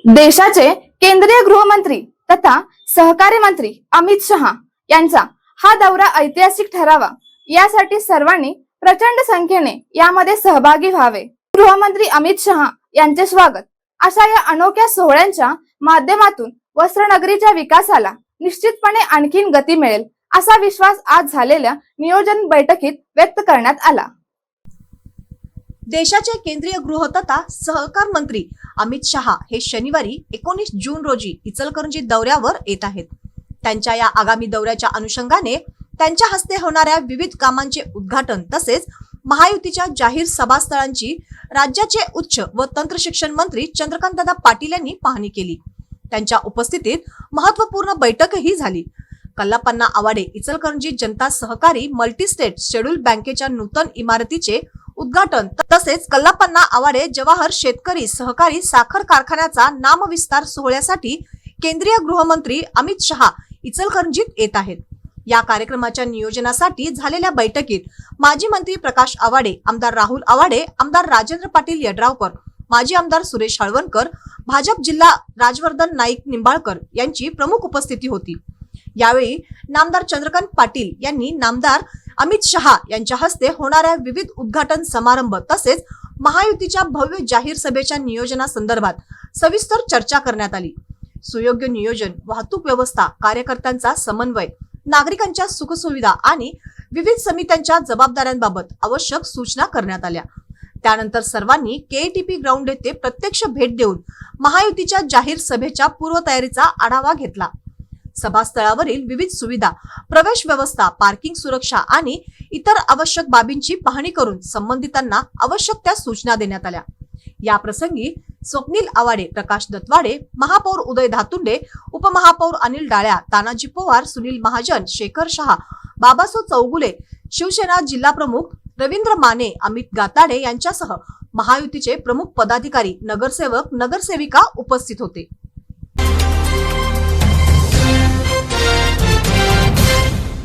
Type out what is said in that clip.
देशाचे केंद्रीय गृहमंत्री तथा सहकारी मंत्री अमित शहा यांचा हा दौरा ऐतिहासिक ठरावा यासाठी सर्वांनी प्रचंड संख्येने यामध्ये सहभागी व्हावे। गृहमंत्री अमित शहा यांचे स्वागत अशा या अनोख्या सोहळ्यांच्या माध्यमातून वस्त्रनगरीच्या विकासाला निश्चितपणे आणखीन गती मिळेल असा विश्वास आज झालेल्या नियोजन बैठकीत व्यक्त करण्यात आला। देशाचे केंद्रीय गृह तथा सहकार मंत्री अमित शहा हे शनिवारी 19 जून रोजी इचलकरंजी दौऱ्यावर येत आहेत। त्यांच्या या आगामी दौऱ्याच्या अनुषंगाने त्यांच्या हस्ते होणाऱ्या विविध कामांचे उद्घाटन तसेच महायुतीच्या जाहीर सभास्थळांची राज्याचे उच्च व तंत्र शिक्षण मंत्री चंद्रकांतदादा पाटील यांनी पाहणी केली। त्यांच्या उपस्थितीत महत्त्वपूर्ण बैठकही झाली। कल्लापन्ना आवाडे इचलकरंजी जनता सहकारी मल्टीस्टेट शेड्यूल बँकेच्या नूतन इमारतीचे उद्घाटन तसेच कल्लापन्ना आवाडे जवाहर शेतकरी सहकारी साखर कारखान्याचा नामविस्तार सोहळ्यासाठी केंद्रीय गृहमंत्री अमित शहा इचलकरंजीत येत आहेत। या कार्यक्रमाच्या नियोजनासाठी झालेल्या बैठकीत माजी मंत्री प्रकाश आवाडे, आमदार राहुल आवाडे, आमदार राजेंद्र पाटील यड्रावकर, माजी आमदार सुरेश हळवणकर, भाजप जिल्हा राजवर्धन नाईक निंबाळकर यांची प्रमुख उपस्थिती होती। यावेळी नामदार चंद्रकांत पाटील यांनी नामदार अमित शहा यांच्या हस्ते होणाऱ्या विविध उद्घाटन समारंभ तसेच महायुतीच्या भव्य जाहीर सभेच्या नियोजनासंदर्भात सविस्तर चर्चा करण्यात आली। सुयोग्य नियोजन, वाहतूक व्यवस्था, कार्यकर्त्यांचा समन्वय, नागरिकांच्या सुखसुविधा आणि विविध समित्यांच्या जबाबदाऱ्यांबाबत आवश्यक सूचना करण्यात आल्या। त्यानंतर सर्वांनी केटीपी ग्राउंड येथे प्रत्यक्ष भेट देऊन महायुतीच्या जाहीर सभेच्या पूर्वतयारीचा आढावा घेतला। सभास्थळावरील विविध सुविधा, प्रवेश व्यवस्था, पार्किंग सुरक्षा आणि इतर आवश्यक बाबींची पाहणी करून संबंधितांना आवश्यक त्या सूचना देण्यात आल्या। या प्रसंगी स्वप्नील आवाडे, प्रकाश दत्तवाडे, महापौर उदय धातुंडे, उपमहापौर अनिल डाळ्या, तानाजी पवार, सुनील महाजन, शेखर शहा, बाबासो चौगुले, शिवसेना जिल्हा प्रमुख रवींद्र माने, अमित गाताडे यांच्यासह महायुतीचे प्रमुख पदाधिकारी, नगरसेवक, नगरसेविका उपस्थित होते।